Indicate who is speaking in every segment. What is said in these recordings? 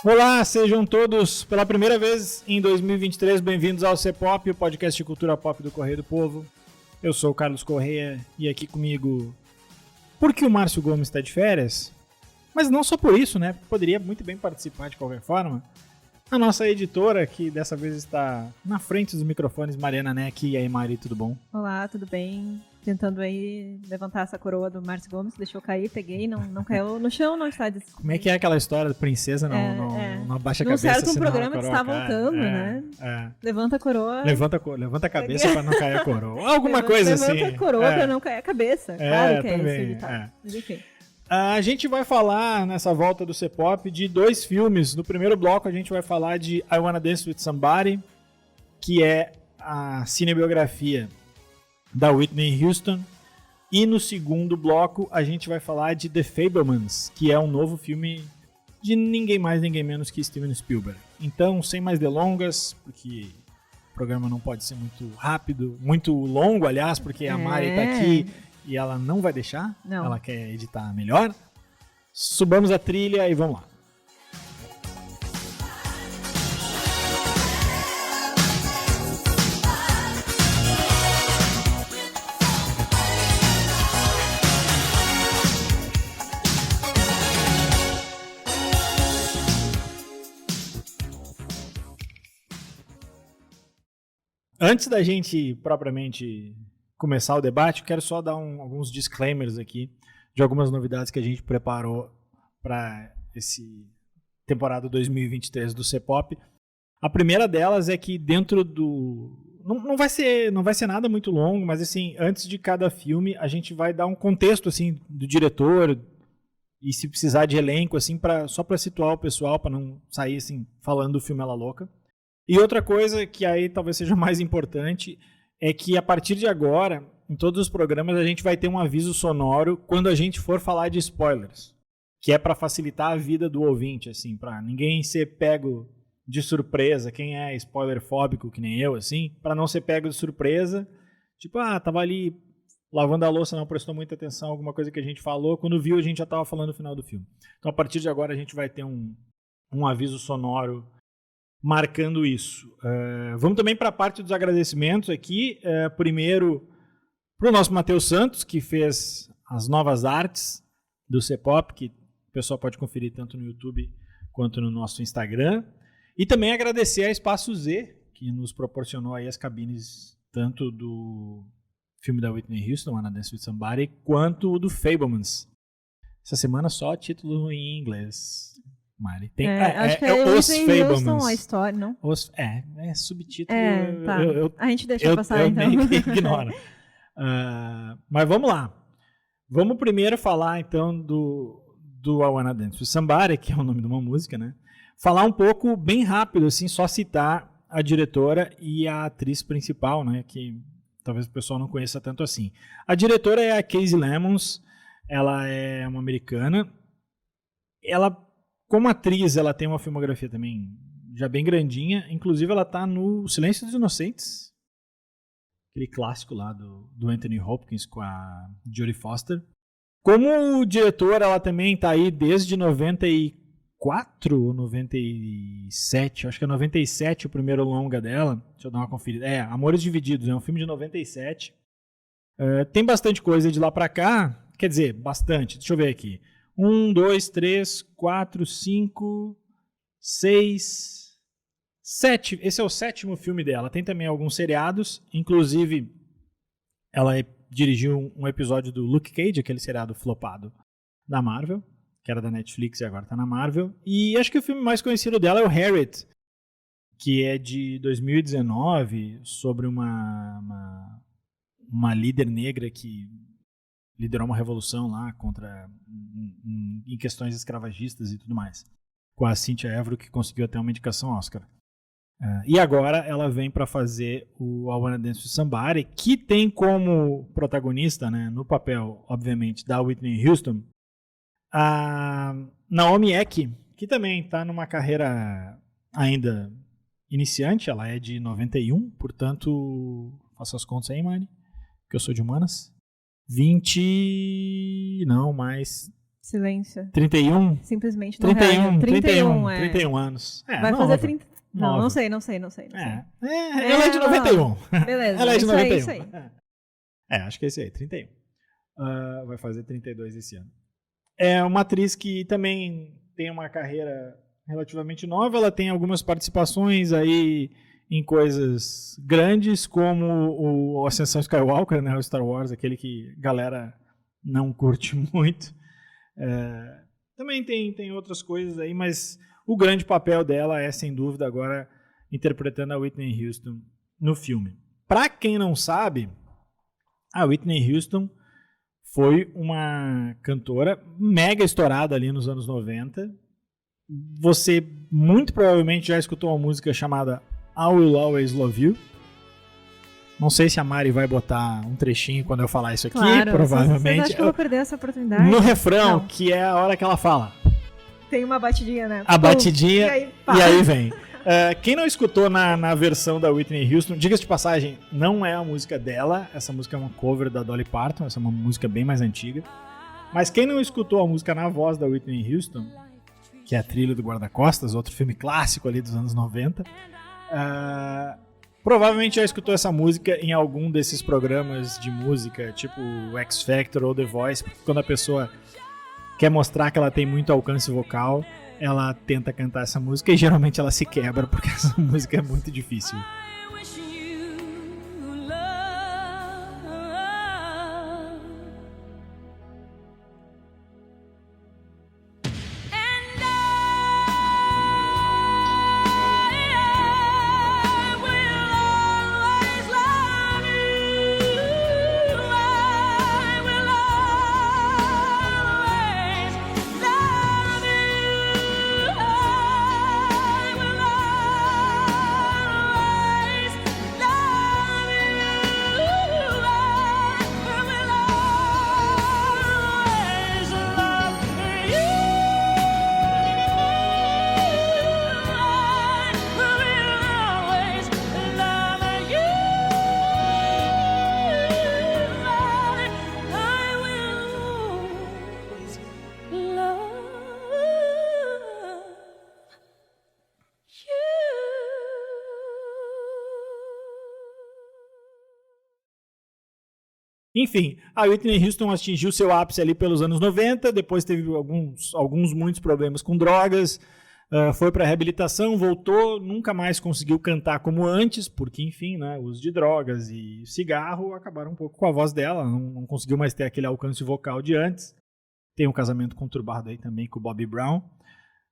Speaker 1: Olá, sejam todos, pela primeira vez em 2023, bem-vindos ao C-Pop, o podcast de cultura pop do Correio do Povo. Eu sou o Carlos Correia e aqui comigo, porque o Márcio Gomes está de férias, mas não só por isso, né? Poderia muito bem participar de qualquer forma. A nossa editora, que dessa vez está na frente dos microfones, Mariana Neck. E aí, Mari, tudo bom?
Speaker 2: Olá, tudo bem? Tentando aí levantar essa coroa do Márcio Gomes, deixou cair, peguei, não caiu no chão, não está...
Speaker 1: Como é que é aquela história da princesa não abaixa a cabeça?
Speaker 2: Num certo programa que está voltando, né? Levanta a coroa...
Speaker 1: Levanta a cabeça para não cair a coroa. Alguma coisa assim.
Speaker 2: Levanta a coroa para não cair a cabeça. Claro que também, é isso. Mas enfim.
Speaker 1: A gente vai falar, nessa volta do C-Pop, de dois filmes. No primeiro bloco, a gente vai falar de I Wanna Dance With Somebody, que é a cinebiografia da Whitney Houston. E no segundo bloco, a gente vai falar de The Fabelmans, que é um novo filme de ninguém mais, ninguém menos que Steven Spielberg. Então, sem mais delongas, porque o programa não pode ser muito rápido, muito longo, aliás, porque a Mari tá aqui e ela não vai deixar, ela quer editar melhor. Subamos a trilha e vamos lá. Antes da gente propriamente começar o debate, eu quero só dar alguns disclaimers aqui de algumas novidades que a gente preparou para esse temporada 2023 do C-Pop. A primeira delas é que dentro do... Não vai ser nada muito longo, mas assim, antes de cada filme, a gente vai dar um contexto assim, do diretor e se precisar de elenco, assim, só para situar o pessoal, para não sair assim, falando do filme ela louca. E outra coisa que aí talvez seja mais importante é que a partir de agora, em todos os programas, a gente vai ter um aviso sonoro quando a gente for falar de spoilers, que é para facilitar a vida do ouvinte, assim, para ninguém ser pego de surpresa, quem é spoiler fóbico, que nem eu, assim, para não ser pego de surpresa, tipo, tava ali lavando a louça, não prestou muita atenção a alguma coisa que a gente falou, quando viu a gente já tava falando no final do filme. Então a partir de agora a gente vai ter um aviso sonoro marcando isso. Vamos também para a parte dos agradecimentos aqui. Primeiro, para o nosso Matheus Santos, que fez as novas artes do C-Pop, que o pessoal pode conferir tanto no YouTube quanto no nosso Instagram. E também agradecer a Espaço Z, que nos proporcionou aí as cabines tanto do filme da Whitney Houston, Wanna Dance With Somebody, quanto do Fabelmans. Essa semana só título em inglês. Mari.
Speaker 2: Acho que é Os Fabelmans. A história, não?
Speaker 1: É subtítulo.
Speaker 2: Tá. A gente deixa passar, então.
Speaker 1: Eu meio que ignoro. Mas vamos lá. Vamos primeiro falar, então, do I Wanna Dance With Somebody, que é o nome de uma música, né? Falar um pouco, bem rápido, assim, só citar a diretora e a atriz principal, né? Que talvez o pessoal não conheça tanto assim. A diretora é a Casey Lemons. Ela é uma americana. Ela... Como atriz, ela tem uma filmografia também já bem grandinha. Inclusive, ela está no Silêncio dos Inocentes, aquele clássico lá do Anthony Hopkins com a Jodie Foster. Como diretora, ela também está aí desde 94 ou 97. Acho que é 97 o primeiro longa dela. Deixa eu dar uma conferida. Amores Divididos, é um filme de 97. Tem bastante coisa de lá para cá. Quer dizer, bastante. Deixa eu ver aqui. 1, 2, 3, 4, 5, 6, 7. Esse é o 7º filme dela. Tem também alguns seriados. Inclusive, ela dirigiu um episódio do Luke Cage, aquele seriado flopado da Marvel, que era da Netflix e agora está na Marvel. E acho que o filme mais conhecido dela é o Harriet, que é de 2019, sobre uma líder negra que liderou uma revolução lá em questões escravagistas e tudo mais. Com a Cynthia Erivo, que conseguiu até uma indicação Oscar. E agora ela vem para fazer o I Wanna Dance With Somebody, que tem como protagonista, né, no papel, obviamente, da Whitney Houston, a Naomi Eck, que também está numa carreira ainda iniciante. Ela é de 91, portanto, faça as contas aí, Mari, que eu sou de humanas. 20... não, mais
Speaker 2: Silêncio.
Speaker 1: 31?
Speaker 2: Simplesmente não reage.
Speaker 1: 31 anos.
Speaker 2: Vai
Speaker 1: nova.
Speaker 2: fazer 30...
Speaker 1: Nova.
Speaker 2: Não sei.
Speaker 1: Ela é de 91.
Speaker 2: Beleza.
Speaker 1: Ela é de
Speaker 2: isso
Speaker 1: 91.
Speaker 2: Aí, isso aí.
Speaker 1: Acho que é esse aí, 31. Vai fazer 32 esse ano. É uma atriz que também tem uma carreira relativamente nova. Ela tem algumas participações aí em coisas grandes, como o Ascensão Skywalker, né, o Star Wars, aquele que a galera não curte muito. Também tem outras coisas aí, mas o grande papel dela é, sem dúvida, agora interpretando a Whitney Houston no filme. Pra quem não sabe, a Whitney Houston foi uma cantora mega estourada ali nos anos 90. Você muito provavelmente já escutou uma música chamada I Will Always Love You. Não sei se a Mari vai botar um trechinho quando eu falar isso aqui,
Speaker 2: claro,
Speaker 1: provavelmente.
Speaker 2: Você acha que eu vou perder essa oportunidade?
Speaker 1: No refrão,
Speaker 2: não.
Speaker 1: Que é a hora que ela fala.
Speaker 2: Tem uma batidinha, né?
Speaker 1: A batidinha,
Speaker 2: e
Speaker 1: aí vem. Quem não escutou na versão da Whitney Houston, diga-se de passagem, não é a música dela, essa música é uma cover da Dolly Parton, essa é uma música bem mais antiga. Mas quem não escutou a música na voz da Whitney Houston, que é a trilha do Guarda-Costas, outro filme clássico ali dos anos 90, provavelmente já escutou essa música em algum desses programas de música, tipo o X Factor ou The Voice, porque quando a pessoa quer mostrar que ela tem muito alcance vocal, ela tenta cantar essa música e geralmente ela se quebra porque essa música é muito difícil. Enfim, a Whitney Houston atingiu seu ápice ali pelos anos 90, depois teve muitos problemas com drogas, foi para reabilitação, voltou, nunca mais conseguiu cantar como antes, porque, enfim, né, o uso de drogas e cigarro acabaram um pouco com a voz dela, não conseguiu mais ter aquele alcance vocal de antes. Tem um casamento conturbado aí também com o Bobby Brown,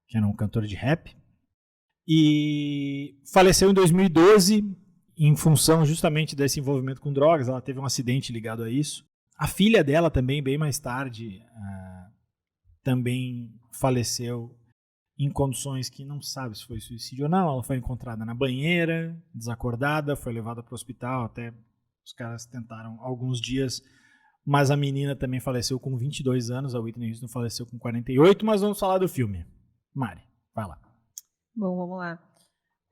Speaker 1: que era um cantor de rap. E faleceu em 2012, em função justamente desse envolvimento com drogas. Ela teve um acidente ligado a isso. A filha dela também, bem mais tarde, também faleceu em condições que não sabe se foi suicídio ou não. Ela foi encontrada na banheira, desacordada, foi levada para o hospital, até os caras tentaram alguns dias, mas a menina também faleceu com 22 anos, a Whitney Houston faleceu com 48, mas vamos falar do filme. Mari, vai lá.
Speaker 2: Bom, vamos lá.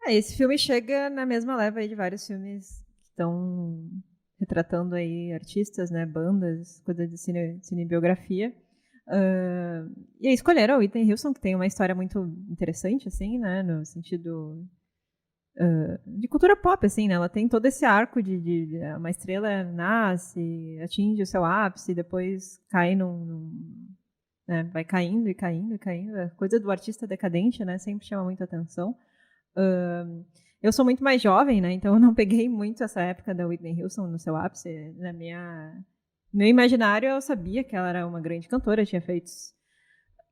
Speaker 2: Esse filme chega na mesma leva aí de vários filmes que estão retratando aí artistas, né, bandas, coisas de cinebiografia. E aí escolheram a Whitney Houston, que tem uma história muito interessante, assim, né, no sentido de cultura pop, assim, né? Ela tem todo esse arco de uma estrela nasce, atinge o seu ápice, depois cai né, vai caindo e caindo e caindo. A coisa do artista decadente, né, sempre chama muita atenção. Eu sou muito mais jovem, né? Então eu não peguei muito essa época da Whitney Houston no seu ápice. Meu imaginário, eu sabia que ela era uma grande cantora, tinha feitos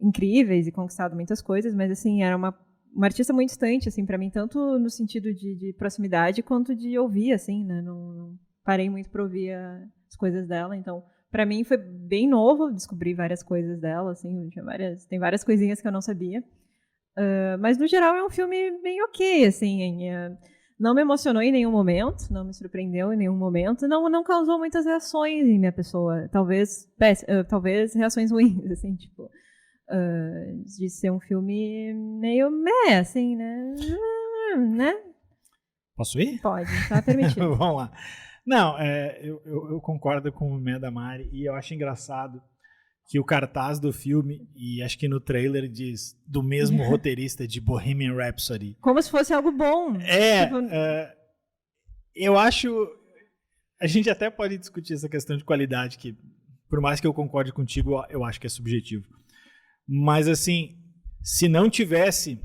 Speaker 2: incríveis e conquistado muitas coisas, mas assim, era uma artista muito distante, assim, para mim, tanto no sentido de proximidade quanto de ouvir, assim, né? Não parei muito para ouvir as coisas dela, então para mim foi bem novo descobrir várias coisas dela, assim, tem várias coisinhas que eu não sabia. Mas, no geral, é um filme bem ok, assim. Não me emocionou em nenhum momento, não me surpreendeu em nenhum momento, não causou muitas reações em minha pessoa. Talvez reações ruins, assim, tipo... de ser um filme meio assim, né?
Speaker 1: Posso ir?
Speaker 2: Pode, tá permitido.
Speaker 1: Vamos lá. Não, eu concordo com o mé da Mari e eu acho engraçado que o cartaz do filme, e acho que no trailer diz, do mesmo roteirista de Bohemian Rhapsody.
Speaker 2: Como se fosse algo bom.
Speaker 1: Eu acho... A gente até pode discutir essa questão de qualidade, que por mais que eu concorde contigo, eu acho que é subjetivo. Mas assim, se não tivesse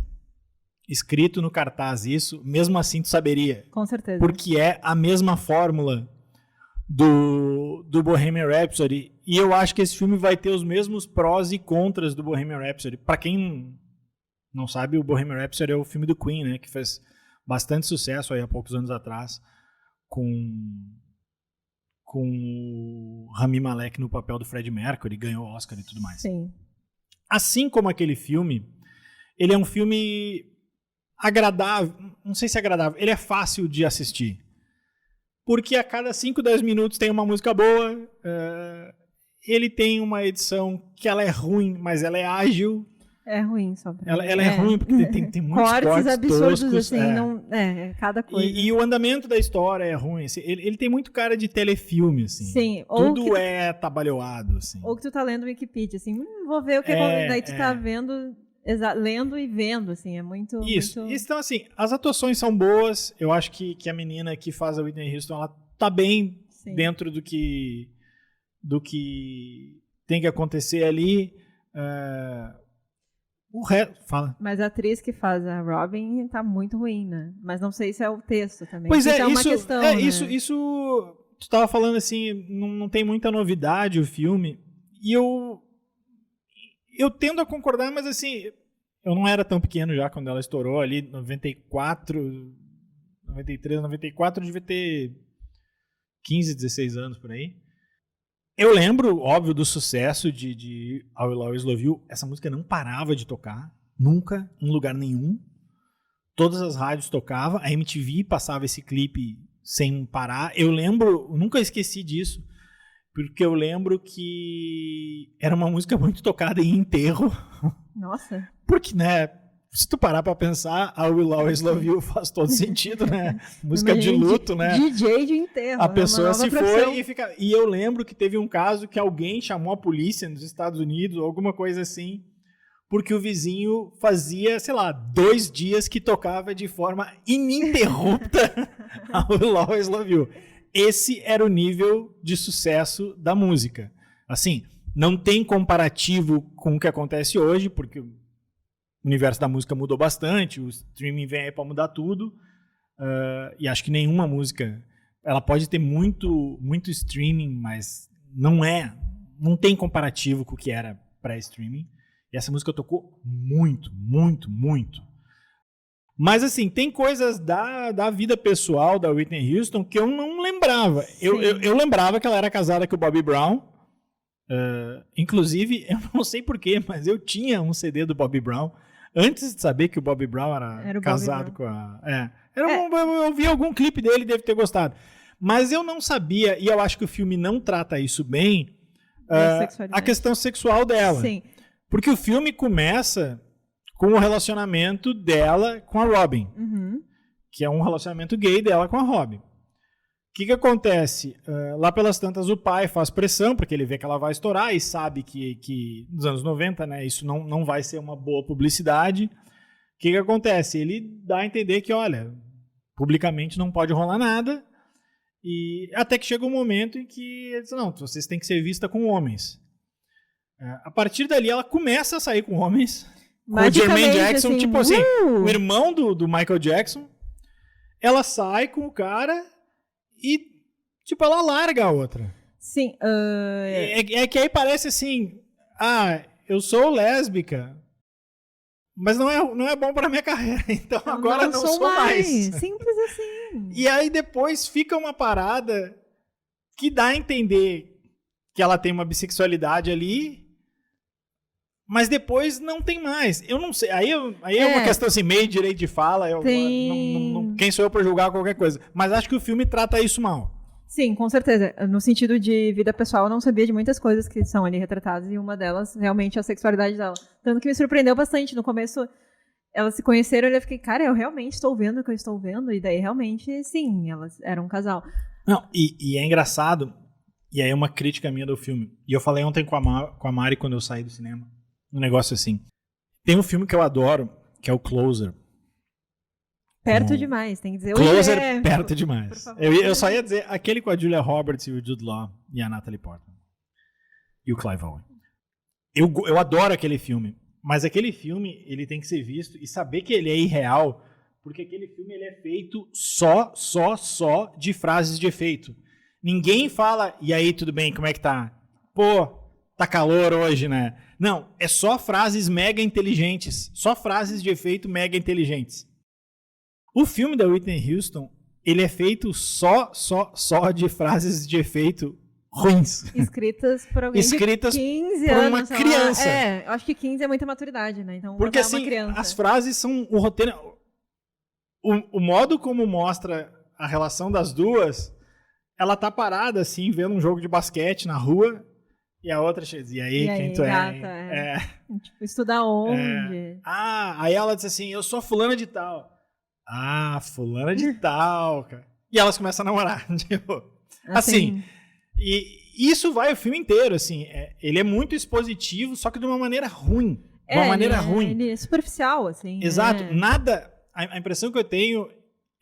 Speaker 1: escrito no cartaz isso, mesmo assim tu saberia.
Speaker 2: Com certeza.
Speaker 1: Porque é a mesma fórmula do Bohemian Rhapsody. E eu acho que esse filme vai ter os mesmos prós e contras do Bohemian Rhapsody. Pra quem não sabe, o Bohemian Rhapsody é o filme do Queen, né? Que fez bastante sucesso aí há poucos anos atrás com o Rami Malek no papel do Freddie Mercury, ganhou o Oscar e tudo mais.
Speaker 2: Sim.
Speaker 1: Assim como aquele filme, ele é um filme agradável, não sei se é agradável, ele é fácil de assistir. Porque a cada 5, 10 minutos tem uma música boa, ele tem uma edição que ela é ruim, mas ela é ágil.
Speaker 2: É ruim só pra
Speaker 1: ela é ruim porque tem muitos cortes
Speaker 2: absurdos,
Speaker 1: toscos.
Speaker 2: Assim, cada coisa.
Speaker 1: E o andamento da história é ruim. Assim, ele tem muito cara de telefilme, assim.
Speaker 2: Sim.
Speaker 1: Tudo é tabalhoado, assim.
Speaker 2: Ou que tu tá lendo o Wikipedia, assim, vou ver o que daí tu tá vendo, lendo e vendo, assim, é muito...
Speaker 1: Isso.
Speaker 2: Muito...
Speaker 1: Então, assim, as atuações são boas. Eu acho que a menina que faz a Whitney Houston, ela tá bem dentro do que tem que acontecer ali. O resto, fala.
Speaker 2: Mas a atriz que faz a Robin tá muito ruim, né? Mas não sei se é o texto também.
Speaker 1: Pois
Speaker 2: é uma
Speaker 1: isso,
Speaker 2: questão, né?
Speaker 1: Isso tu tava falando assim, não tem muita novidade o filme. E eu tendo a concordar, mas assim, eu não era tão pequeno já quando ela estourou ali, 93, 94, eu devia ter 15, 16 anos por aí. Eu lembro, óbvio, do sucesso de I Will Always Love You. Essa música não parava de tocar, nunca, em lugar nenhum. Todas as rádios tocavam, a MTV passava esse clipe sem parar. Eu lembro, nunca esqueci disso, porque eu lembro que era uma música muito tocada em enterro.
Speaker 2: Nossa.
Speaker 1: Porque, né, se tu parar pra pensar, I Will Always Love You faz todo sentido, né? Música de luto, né?
Speaker 2: DJ de enterro.
Speaker 1: A pessoa se foi e fica... E eu lembro que teve um caso que alguém chamou a polícia nos Estados Unidos, alguma coisa assim, porque o vizinho fazia, sei lá, 2 dias que tocava de forma ininterrupta I Will Always Love You. Esse era o nível de sucesso da música. Assim, não tem comparativo com o que acontece hoje, porque o universo da música mudou bastante, o streaming vem aí para mudar tudo, e acho que nenhuma música, ela pode ter muito streaming, mas não tem comparativo com o que era pré-streaming, e essa música tocou muito, muito, muito. Mas assim, tem coisas da vida pessoal da Whitney Houston que eu não lembrava. Eu lembrava que ela era casada com o Bobby Brown, inclusive, eu não sei porquê, mas eu tinha um CD do Bobby Brown, antes de saber que o Bobby Brown era casado com a... eu vi algum clipe dele, deve ter gostado. Mas eu não sabia, e eu acho que o filme não trata isso bem, a questão sexual dela.
Speaker 2: Sim.
Speaker 1: Porque o filme começa com o relacionamento dela com a Robin, que é um relacionamento gay dela com a Robin. O que acontece? Lá pelas tantas o pai faz pressão, porque ele vê que ela vai estourar e sabe que nos anos 90, né, isso não vai ser uma boa publicidade. O que acontece? Ele dá a entender que, olha, publicamente não pode rolar nada, e até que chega um momento em que ele diz, não, vocês têm que ser vista com homens. A partir dali ela começa a sair com homens, com o Jermaine Jackson, assim, tipo assim, o irmão do Michael Jackson. Ela sai com o cara... E, tipo, ela larga a outra.
Speaker 2: Sim.
Speaker 1: É que aí parece assim, eu sou lésbica, mas não é bom pra minha carreira, então agora não sou mais.
Speaker 2: Simples assim.
Speaker 1: E aí depois fica uma parada que dá a entender que ela tem uma bissexualidade ali, mas depois não tem mais. Eu não sei. Aí é uma questão assim, meio direito de fala. Quem sou eu pra julgar qualquer coisa? Mas acho que o filme trata isso mal.
Speaker 2: Sim, com certeza. No sentido de vida pessoal, eu não sabia de muitas coisas que são ali retratadas, e uma delas, realmente, é a sexualidade dela. Tanto que me surpreendeu bastante. No começo, elas se conheceram e eu fiquei, cara, eu realmente estou vendo o que eu estou vendo. E daí, realmente, sim, elas eram um casal.
Speaker 1: Não, e é engraçado. E aí uma crítica minha do filme. E eu falei ontem com a Mari quando eu saí do cinema. Um negócio assim. Tem um filme que eu adoro, que é o Closer.
Speaker 2: Perto demais, tem que dizer.
Speaker 1: Closer, perto demais. Eu só ia dizer aquele com a Julia Roberts e o Jude Law e a Natalie Portman. E o Clive Owen. Eu adoro aquele filme. Mas aquele filme, ele tem que ser visto e saber que ele é irreal, porque aquele filme ele é feito só de frases de efeito. Ninguém fala, e aí, tudo bem, como é que tá? Pô, tá calor hoje, né? Não, é só frases mega inteligentes. Só frases de efeito mega inteligentes. O filme da Whitney Houston, ele é feito só de frases de efeito ruins.
Speaker 2: Escritas por alguém de 15
Speaker 1: por
Speaker 2: anos.
Speaker 1: Uma criança.
Speaker 2: Eu acho que 15 é muita maturidade, né? Então,
Speaker 1: porque assim,
Speaker 2: uma criança.
Speaker 1: As frases são o roteiro... O modo como mostra a relação das duas, ela tá parada assim, vendo um jogo de basquete na rua, e a outra chega, e aí, quem tu
Speaker 2: gata,
Speaker 1: é?
Speaker 2: Tipo, estudar onde?
Speaker 1: Aí ela diz assim, eu sou fulana de tal. Ah, fulana de tal, cara. E elas começam a namorar, tipo, assim, e isso vai o filme inteiro, assim, ele é muito expositivo, só que de uma maneira ruim. De uma maneira ruim.
Speaker 2: Ele é superficial, assim.
Speaker 1: Exato, nada... A impressão que eu tenho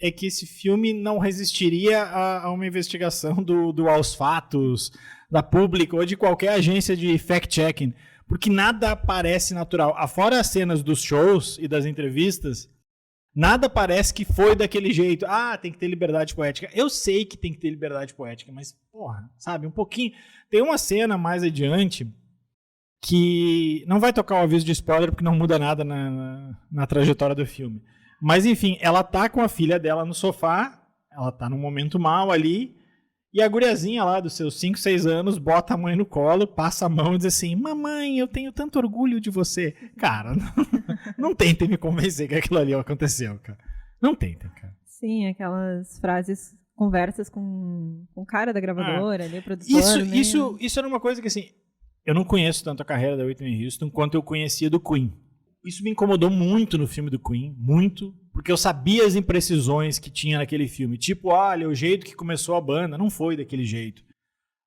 Speaker 1: é que esse filme não resistiria a uma investigação do Aos Fatos, da Pública ou de qualquer agência de fact-checking, porque nada parece natural. Afora as cenas dos shows e das entrevistas, nada parece que foi daquele jeito. Ah, tem que ter liberdade poética. Eu sei que tem que ter liberdade poética, mas, porra, sabe, um pouquinho... Tem uma cena mais adiante que não vai tocar o aviso de spoiler porque não muda nada na trajetória do filme. Mas, enfim, ela tá com a filha dela no sofá, ela tá num momento mal ali, e a guriazinha lá dos seus 5, 6 anos bota a mãe no colo, passa a mão e diz assim, mamãe, eu tenho tanto orgulho de você. Cara, não tentem me convencer que aquilo ali aconteceu, cara. Não tentem, cara.
Speaker 2: Sim, aquelas frases, conversas com o cara da gravadora, ali, o produtor.
Speaker 1: Isso era uma coisa que, assim, eu não conheço tanto a carreira da Whitney Houston quanto eu conhecia do Queen. Isso me incomodou muito no filme do Queen, muito, porque eu sabia as imprecisões que tinha naquele filme. Tipo, olha, o jeito que começou a banda não foi daquele jeito.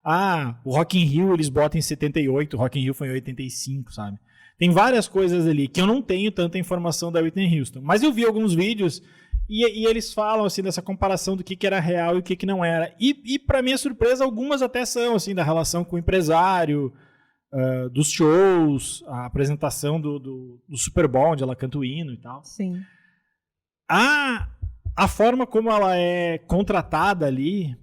Speaker 1: Ah, o Rock in Rio eles botam em 78, o Rock in Rio foi em 85, sabe? Tem várias coisas ali que eu não tenho tanta informação da Whitney Houston. Mas eu vi alguns vídeos e eles falam, assim, dessa comparação do que era real e o que não era. E para minha surpresa, algumas até são, assim, da relação com o empresário... dos shows, a apresentação do Super Bowl, onde ela canta o hino e tal.
Speaker 2: Sim.
Speaker 1: A forma como ela é contratada ali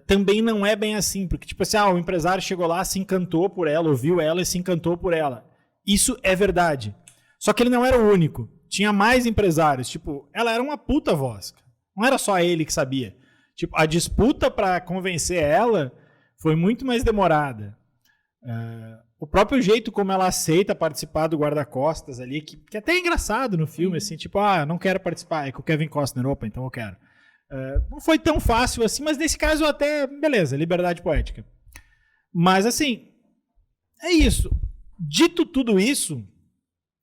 Speaker 1: também não é bem assim, porque tipo assim, o empresário chegou lá, se encantou por ela, ouviu ela e se encantou por ela. Isso é verdade. Só que ele não era o único. Tinha mais empresários. Tipo, ela era uma puta voz. Não era só ele que sabia. Tipo, a disputa para convencer ela foi muito mais demorada. O próprio jeito como ela aceita participar do guarda-costas ali, que até é engraçado no filme, assim, tipo, não quero participar, é com o Kevin Costner, opa, então eu quero. Não foi tão fácil assim, mas nesse caso até, beleza, liberdade poética. Mas assim, é isso. Dito tudo isso,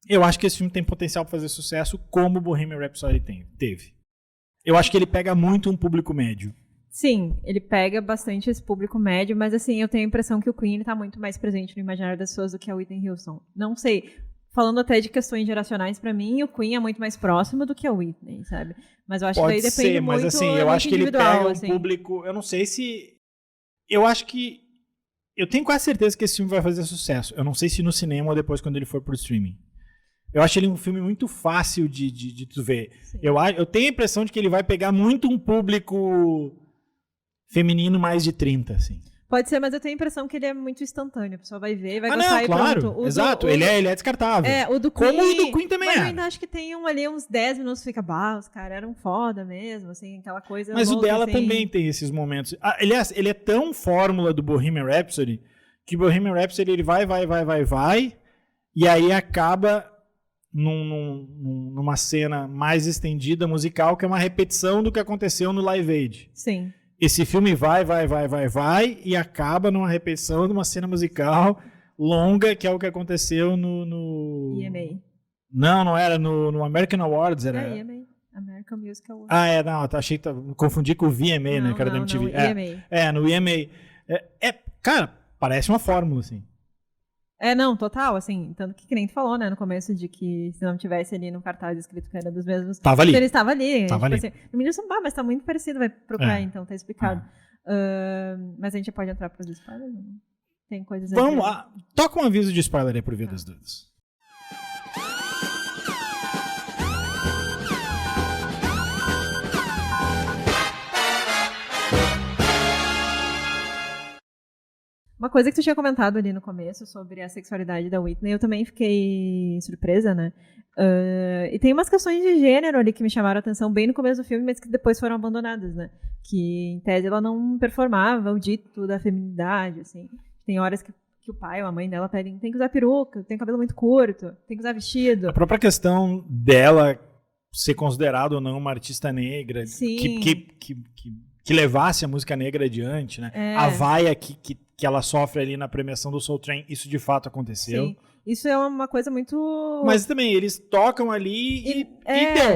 Speaker 1: eu acho que esse filme tem potencial para fazer sucesso como o Bohemian Rhapsody teve. Eu acho que ele pega muito um público médio.
Speaker 2: Sim, ele pega bastante esse público médio, mas assim, eu tenho a impressão que o Queen está muito mais presente no imaginário das pessoas do que a Whitney Houston. Não sei, falando até de questões geracionais, para mim, o Queen é muito mais próximo do que a Whitney, sabe? Mas eu acho que daí depende muito,
Speaker 1: mas assim, eu acho que ele pega um público, eu não sei se... Eu acho que... Eu tenho quase certeza que esse filme vai fazer sucesso. Eu não sei se no cinema ou depois quando ele for pro streaming. Eu acho ele um filme muito fácil de tu ver. Eu tenho a impressão de que ele vai pegar muito um público... feminino mais de 30, assim.
Speaker 2: Pode ser, mas eu tenho a impressão que ele é muito instantâneo. A pessoa vai ver, vai gostar e
Speaker 1: claro,
Speaker 2: pronto.
Speaker 1: Exato, ele é descartável.
Speaker 2: O do Queen...
Speaker 1: Como o do Queen também
Speaker 2: mas eu ainda acho que tem ali uns 10 minutos que fica, os caras eram foda mesmo, assim, aquela coisa...
Speaker 1: Mas
Speaker 2: louca,
Speaker 1: o dela
Speaker 2: assim.
Speaker 1: também tem esses momentos. Aliás, ele é tão fórmula do Bohemian Rhapsody, que o Bohemian Rhapsody ele vai, e aí acaba numa cena mais estendida musical, que é uma repetição do que aconteceu no Live Aid.
Speaker 2: Sim.
Speaker 1: Esse filme vai e acaba numa repetição de uma cena musical longa, que é o que aconteceu no...
Speaker 2: EMA.
Speaker 1: Não era no American Awards. Era...
Speaker 2: EMA. American Music Awards.
Speaker 1: Achei que confundi com o VMA, né, cara da MTV.
Speaker 2: EMA.
Speaker 1: No EMA. Cara, parece uma fórmula, assim.
Speaker 2: Não, total, assim, tanto que nem tu falou, né, no começo, de que se não tivesse ali no cartaz escrito que era dos mesmos...
Speaker 1: Tava ali.
Speaker 2: Ele estava ali.
Speaker 1: Tava ali.
Speaker 2: Assim, o menino disse, mas tá muito parecido, vai procurar, então, tá explicado. Mas a gente já pode entrar pros spoilers? Não? Tem coisas aí.
Speaker 1: Vamos lá. Toca um aviso de spoiler aí por via das dúvidas.
Speaker 2: Uma coisa que tu tinha comentado ali no começo sobre a sexualidade da Whitney, eu também fiquei surpresa, né? E tem umas questões de gênero ali que me chamaram a atenção bem no começo do filme, mas que depois foram abandonadas, né? Que, em tese, ela não performava o dito da feminilidade, assim. Tem horas que o pai ou a mãe dela pedem, tem que usar peruca, tem cabelo muito curto, tem que usar vestido.
Speaker 1: A própria questão dela ser considerada ou não uma artista negra, que levasse a música negra adiante, né? A vaia que ela sofre ali na premiação do Soul Train, isso de fato aconteceu.
Speaker 2: Sim. Isso é uma coisa muito...
Speaker 1: Mas também, eles tocam ali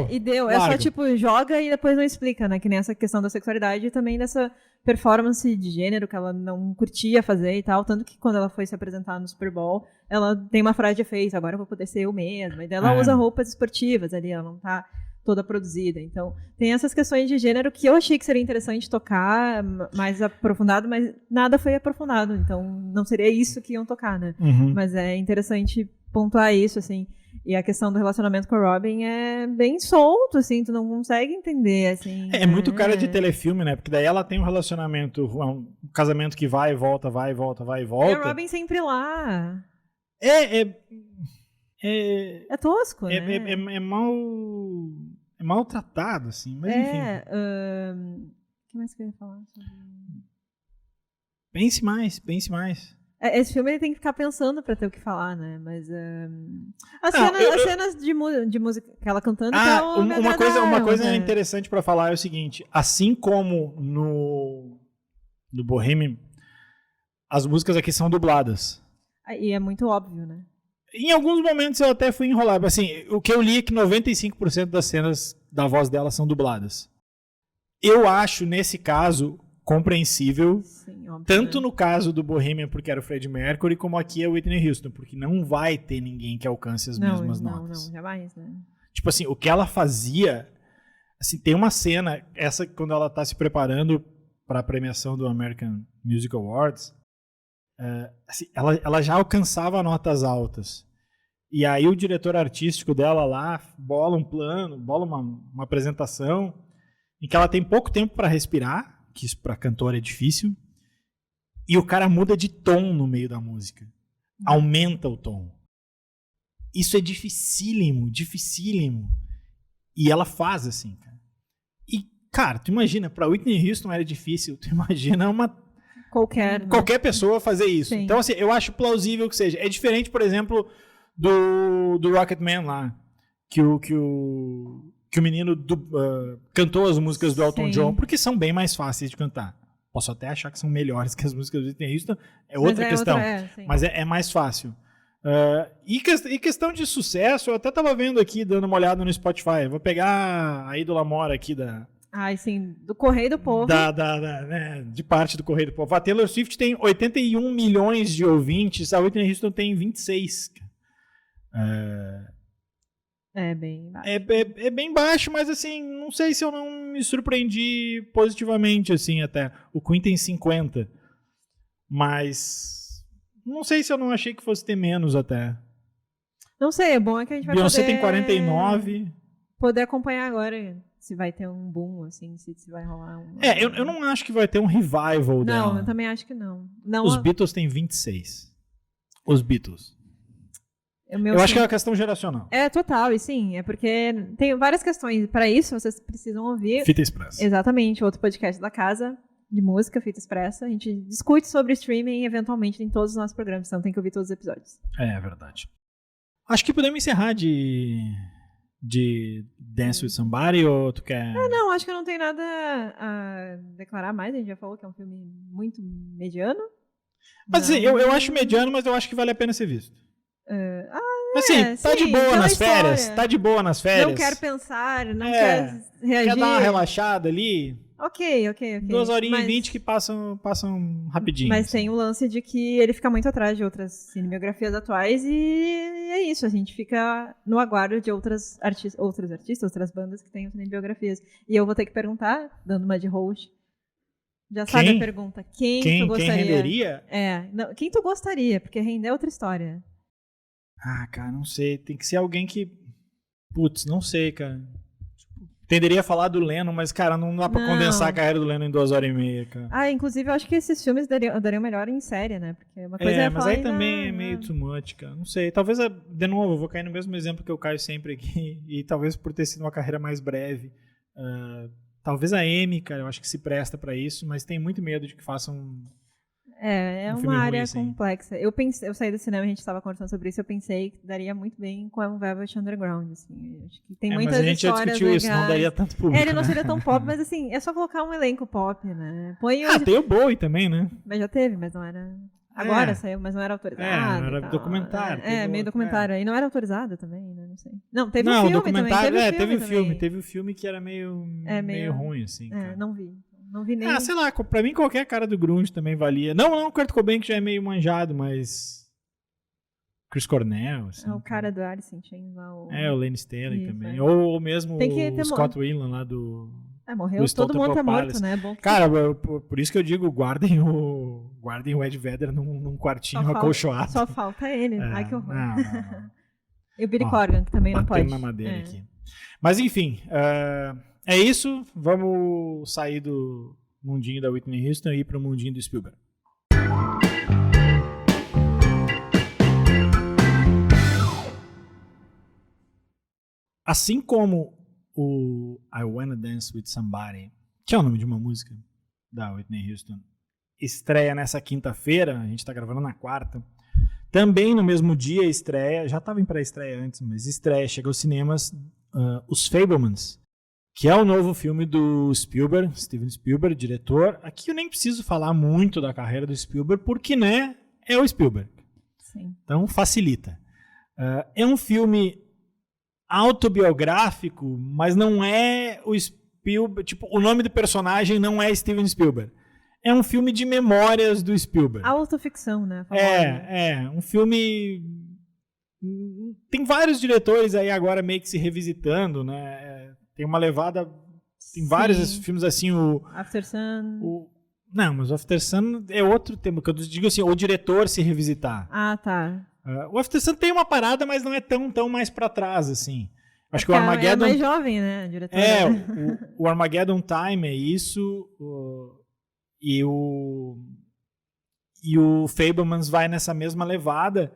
Speaker 2: e deu. Largo. É só, tipo, joga e depois não explica, né? Que nem essa questão da sexualidade e também dessa performance de gênero que ela não curtia fazer e tal. Tanto que quando ela foi se apresentar no Super Bowl, ela tem uma frase de efeito, agora eu vou poder ser eu mesma. E daí ela usa roupas esportivas ali, ela não tá toda produzida. Então, tem essas questões de gênero que eu achei que seria interessante tocar mais aprofundado, mas nada foi aprofundado. Então, não seria isso que iam tocar, né?
Speaker 1: Uhum.
Speaker 2: Mas é interessante pontuar isso, assim. E a questão do relacionamento com a Robin é bem solto, assim, tu não consegue entender, assim.
Speaker 1: É muito cara de telefilme, né? Porque daí ela tem um relacionamento, um casamento que vai e volta, vai e volta, vai e volta.
Speaker 2: E a Robin sempre lá.
Speaker 1: É
Speaker 2: tosco, né?
Speaker 1: É maltratado, assim, mas enfim.
Speaker 2: O que mais que eu ia falar sobre...
Speaker 1: Pense mais.
Speaker 2: Esse filme ele tem que ficar pensando pra ter o que falar, né? Mas as cenas de música que ela cantando
Speaker 1: uma coisa
Speaker 2: né?
Speaker 1: interessante pra falar é o seguinte, assim como no Bohemian, as músicas aqui são dubladas.
Speaker 2: E é muito óbvio, né?
Speaker 1: Em alguns momentos eu até fui enrolado. Assim, o que eu li é que 95% das cenas da voz dela são dubladas. Eu acho, nesse caso, compreensível. Sim, óbvio, tanto no caso do Bohemian, porque era o Freddie Mercury, como aqui é o Whitney Houston, porque não vai ter ninguém que alcance as mesmas notas.
Speaker 2: Não, jamais, né?
Speaker 1: Tipo assim, o que ela fazia... Assim, tem uma cena, essa quando ela tá se preparando para a premiação do American Music Awards... assim, ela já alcançava notas altas. E aí o diretor artístico dela lá bola um plano, bola uma apresentação em que ela tem pouco tempo para respirar, que isso para cantora é difícil, e o cara muda de tom no meio da música. Aumenta o tom. Isso é dificílimo. E ela faz assim, cara. E, cara, tu imagina, pra Whitney Houston era difícil, tu imagina qualquer pessoa fazer isso. Sim. Então, assim, eu acho plausível que seja. É diferente, por exemplo, do Rocketman lá, que o menino cantou as músicas do Elton John, porque são bem mais fáceis de cantar. Posso até achar que são melhores que as músicas do Whitney Houston, é outra questão. Mas é mais fácil. E questão de sucesso, eu até tava vendo aqui, dando uma olhada no Spotify. Vou pegar a Ídola Mora aqui
Speaker 2: sim, do Correio do Povo.
Speaker 1: Né, de parte do Correio do Povo. A Taylor Swift tem 81 milhões de ouvintes, a Whitney Houston tem 26.
Speaker 2: É bem baixo.
Speaker 1: É bem baixo, mas assim, não sei se eu não me surpreendi positivamente, assim, até. O Queen tem 50. Mas não sei se eu não achei que fosse ter menos até.
Speaker 2: Não sei, é bom que a gente vai
Speaker 1: Beyoncé
Speaker 2: poder...
Speaker 1: tem 49.
Speaker 2: Poder acompanhar agora se vai ter um boom, assim, se vai rolar um...
Speaker 1: Eu não acho que vai ter um revival dela.
Speaker 2: Não, eu também acho que não.
Speaker 1: Os Beatles têm 26. Os Beatles. Eu acho que é uma questão geracional.
Speaker 2: É, total, e sim, é porque tem várias questões. Para isso, vocês precisam ouvir...
Speaker 1: Fita Expressa.
Speaker 2: Exatamente, outro podcast da casa de música, Fita Expressa. A gente discute sobre streaming, eventualmente, em todos os nossos programas, então tem que ouvir todos os episódios.
Speaker 1: É verdade. Acho que podemos encerrar de Dance with Somebody, ou tu quer...
Speaker 2: Não, acho que não tem nada a declarar mais. A gente já falou que é um filme muito mediano.
Speaker 1: Mas assim, eu acho mediano, mas eu acho que vale a pena ser visto. Assim, tá de boa nas férias. Tá de boa nas férias.
Speaker 2: Não quero pensar, não quero reagir.
Speaker 1: Quer dar uma relaxada ali?
Speaker 2: Ok.
Speaker 1: 2 horinhas e 20 que passam rapidinho.
Speaker 2: Mas
Speaker 1: assim.
Speaker 2: tem o lance de que ele fica muito atrás de outras cinematografias atuais e é isso, a gente fica no aguardo de outros artistas, outras bandas que tenham cinebiografias. E eu vou ter que perguntar, dando uma de host. Já sabe a pergunta. Quem tu gostaria?
Speaker 1: Quem renderia?
Speaker 2: Não, quem tu gostaria? Porque render é outra história.
Speaker 1: Ah, cara, não sei. Tem que ser alguém que... Putz, não sei, cara. Tenderia a falar do Lennon, mas, cara, não dá pra condensar a carreira do Lennon em 2 horas e meia, cara.
Speaker 2: Inclusive, eu acho que esses filmes dariam melhor em série, né? Porque uma coisa
Speaker 1: mas aí também é meio too much, cara. Não sei. Talvez, de novo, eu vou cair no mesmo exemplo que eu caio sempre aqui. E talvez por ter sido uma carreira mais breve. Talvez a Amy, cara, eu acho que se presta pra isso, mas tem muito medo de que façam
Speaker 2: É
Speaker 1: um
Speaker 2: uma área
Speaker 1: ruim, assim.
Speaker 2: complexa. Eu saí do cinema, a gente estava conversando sobre isso, eu pensei que daria muito bem com o Velvet Underground, assim. Acho que tem muitas
Speaker 1: mas a gente já discutiu
Speaker 2: legais.
Speaker 1: isso, não daria tanto público.
Speaker 2: Ele não seria tão pop, mas assim, é só colocar um elenco pop, né?
Speaker 1: Tem o Bowie também, né?
Speaker 2: Mas já teve, mas não era... Agora saiu, mas não era autorizado.
Speaker 1: Era documentário.
Speaker 2: Meio documentário. E não era autorizado também, né? Não sei. Não, teve um filme
Speaker 1: documentário,
Speaker 2: também.
Speaker 1: Teve um filme que era meio ruim, assim. Cara.
Speaker 2: Não vi. Não vi nem...
Speaker 1: sei lá, pra mim qualquer cara do grunge também valia. Não o Kurt Cobain, que já é meio manjado, mas... Chris Cornell, assim.
Speaker 2: O cara do Alice in Chains lá.
Speaker 1: o Lane Staley também. Ou mesmo o Scott Weiland lá do...
Speaker 2: morreu, todo mundo tá morto, né?
Speaker 1: Cara, por isso que eu digo, guardem o Ed Vedder num quartinho acolchoado.
Speaker 2: Só falta ele. Ai, que horror.
Speaker 1: Não.
Speaker 2: E o Billy Corgan, que também não pode.
Speaker 1: Batendo na madeira aqui. Mas enfim, é isso. Vamos sair do mundinho da Whitney Houston e ir pro mundinho do Spielberg. Assim como o I Wanna Dance With Somebody, que é o nome de uma música da Whitney Houston, estreia nessa quinta-feira, a gente está gravando na quarta. Também no mesmo dia estreia, já estava em pré-estreia antes, mas chega aos cinemas Os Fabelmans, que é o novo filme do Steven Spielberg, diretor. Aqui eu nem preciso falar muito da carreira do Spielberg, porque, né, é o Spielberg.
Speaker 2: Sim.
Speaker 1: Então facilita. É um filme autobiográfico, mas não é o Spielberg, tipo, o nome do personagem não é Steven Spielberg. É um filme de memórias do Spielberg.
Speaker 2: Autoficção, né?
Speaker 1: Um filme... Tem vários diretores aí agora meio que se revisitando, né? Tem uma levada... Tem vários filmes assim, o...
Speaker 2: After Sun...
Speaker 1: Não, mas o After Sun é outro tema, que eu digo assim, o diretor se revisitar.
Speaker 2: Ah, tá.
Speaker 1: O After Sun tem uma parada, mas não é tão mais pra trás, assim. Acho que o Armageddon...
Speaker 2: É mais jovem, né? Diretor,
Speaker 1: o Armageddon Time é isso... E o Fabelmans vai nessa mesma levada.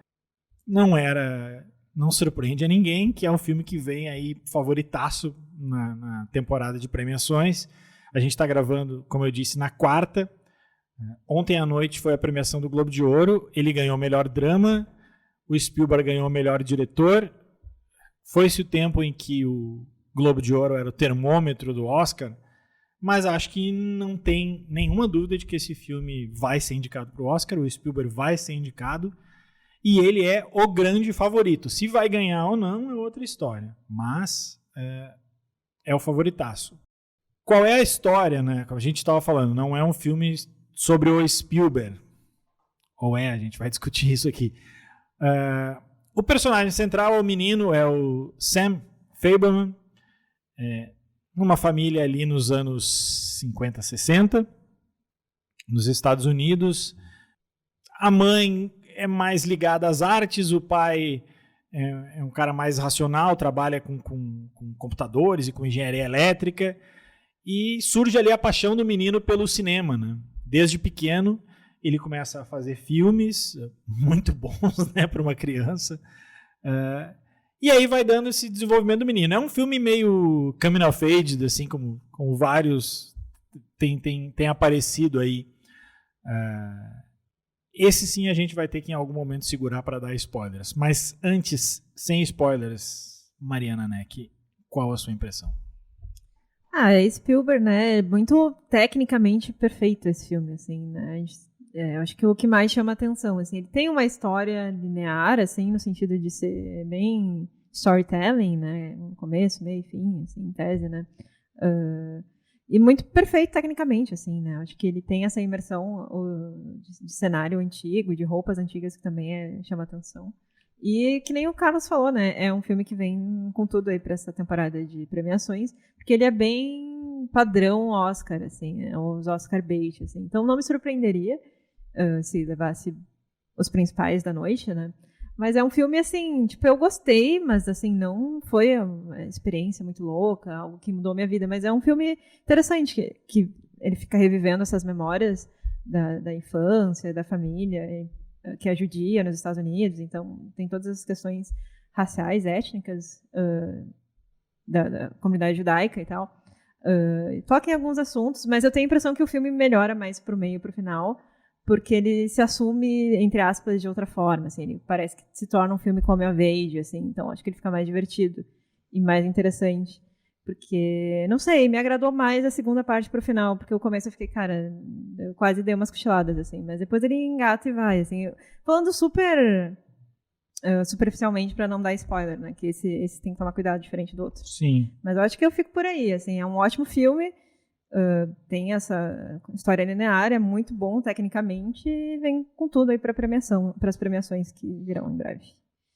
Speaker 1: Não surpreende a ninguém, que é um filme que vem aí favoritaço na temporada de premiações. A gente está gravando, como eu disse, na quarta. Ontem à noite foi a premiação do Globo de Ouro. Ele ganhou o melhor drama. O Spielberg ganhou o melhor diretor. Foi-se o tempo em que o Globo de Ouro era o termômetro do Oscar. Mas acho que não tem nenhuma dúvida de que esse filme vai ser indicado para o Oscar, o Spielberg vai ser indicado, e ele é o grande favorito. Se vai ganhar ou não é outra história, mas é o favoritaço. Qual é a história, né? Como a gente estava falando, não é um filme sobre o Spielberg. Ou a gente vai discutir isso aqui. O personagem central, o menino, é o Sam Fabelman, numa família ali nos anos 50, 60, nos Estados Unidos. A mãe é mais ligada às artes, o pai é um cara mais racional, trabalha com computadores e com engenharia elétrica, e surge ali a paixão do menino pelo cinema, né? Desde pequeno, ele começa a fazer filmes muito bons, né, para uma criança. E aí vai dando esse desenvolvimento do menino. É um filme meio coming of age, assim como vários tem aparecido aí. Esse sim a gente vai ter que em algum momento segurar para dar spoilers. Mas antes, sem spoilers, Mariana Neck, qual a sua impressão?
Speaker 2: Spielberg, né? É muito tecnicamente perfeito esse filme, assim, né? Eu acho que o que mais chama atenção, assim, ele tem uma história linear, assim, no sentido de ser bem storytelling, né, no começo, meio e fim, assim, em tese, né, E muito perfeito tecnicamente, assim, né? Acho que ele tem essa imersão de cenário antigo, de roupas antigas, que também chama atenção. E que nem o Carlos falou, né? É um filme que vem com tudo aí pra essa temporada de premiações, porque ele é bem padrão Oscar, assim, os Oscar bait, assim. Então não me surpreenderia se levasse os principais da noite, né? Mas é um filme, assim, tipo, eu gostei, mas, assim, não foi uma experiência muito louca, algo que mudou minha vida, mas é um filme interessante, que ele fica revivendo essas memórias da infância, da família, que é judia nos Estados Unidos, então tem todas as questões raciais, étnicas da comunidade judaica e tal. Toca em alguns assuntos, mas eu tenho a impressão que o filme melhora mais pro meio e pro final, porque ele se assume, entre aspas, de outra forma, assim, ele parece que se torna um filme coming of age, assim, então acho que ele fica mais divertido e mais interessante, porque, não sei, me agradou mais a segunda parte pro final, porque o começo eu fiquei, cara, eu quase dei umas cochiladas, assim, mas depois ele engata e vai, assim, falando super superficialmente para não dar spoiler, né, que esse tem que tomar cuidado diferente do outro.
Speaker 1: Sim.
Speaker 2: Mas eu acho que eu fico por aí, assim, é um ótimo filme, tem essa história linear, é muito bom tecnicamente e vem com tudo aí para as premiações que virão em breve.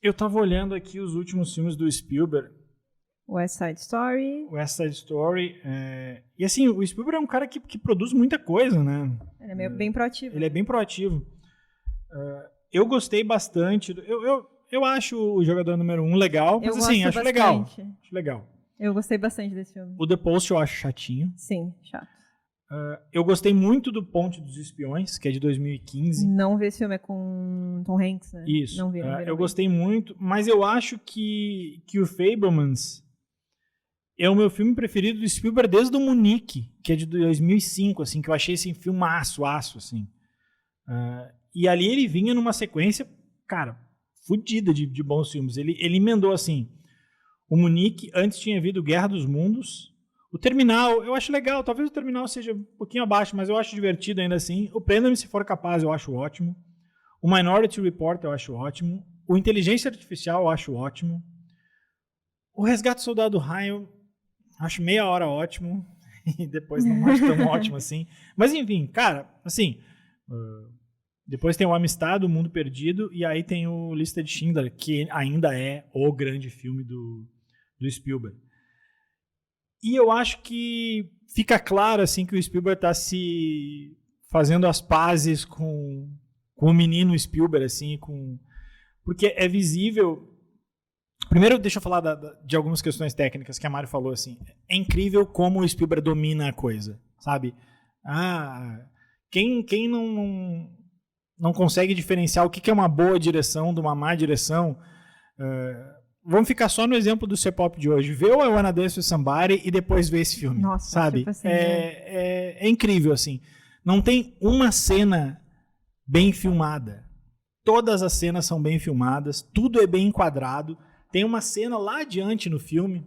Speaker 1: Eu tava olhando aqui os últimos filmes do Spielberg.
Speaker 2: West Side Story.
Speaker 1: West Side Story. E assim, o Spielberg é um cara que produz muita coisa, né?
Speaker 2: Ele é bem proativo.
Speaker 1: Ele é bem proativo. Eu gostei bastante. Eu acho o Jogador Número 1 legal, mas assim, acho legal. Acho legal.
Speaker 2: Eu gostei bastante desse filme.
Speaker 1: O The Post eu acho chatinho.
Speaker 2: Sim, chato.
Speaker 1: Eu gostei muito do Ponte dos Espiões, que é de 2015.
Speaker 2: Não vi esse filme, é com Tom Hanks, né?
Speaker 1: Isso.
Speaker 2: Não vi.
Speaker 1: Eu gostei muito, mas eu acho que o Fabelmans é o meu filme preferido do Spielberg desde o Munique, que é de 2005, assim, que eu achei esse filmaço, assim. E ali ele vinha numa sequência, cara, fodida de bons filmes. Ele emendou, assim, o Munique, antes tinha havido Guerra dos Mundos. O Terminal, eu acho legal. Talvez o Terminal seja um pouquinho abaixo, mas eu acho divertido ainda assim. O Prenda-me Se For Capaz, eu acho ótimo. O Minority Report, eu acho ótimo. O Inteligência Artificial, eu acho ótimo. O Resgate do Soldado Ryan, acho meia hora ótimo. E depois não acho tão ótimo assim. Mas enfim, cara, assim... Depois tem o Amistad, O Mundo Perdido, e aí tem o Lista de Schindler, que ainda é o grande filme do Spielberg. E eu acho que fica claro assim, que o Spielberg está se fazendo as pazes com o menino Spielberg, assim, porque é visível... Primeiro, deixa eu falar de algumas questões técnicas que a Mari falou. Assim, é incrível como o Spielberg domina a coisa, sabe? Quem não consegue diferenciar o que é uma boa direção de uma má direção. Vamos ficar só no exemplo do C-Pop de hoje. Vê o I Wanna Dance with Somebody e depois vê esse filme.
Speaker 2: Nossa,
Speaker 1: sabe?
Speaker 2: Tipo assim,
Speaker 1: é incrível, assim. Não tem uma cena bem filmada. Todas as cenas são bem filmadas, tudo é bem enquadrado. Tem uma cena lá adiante no filme,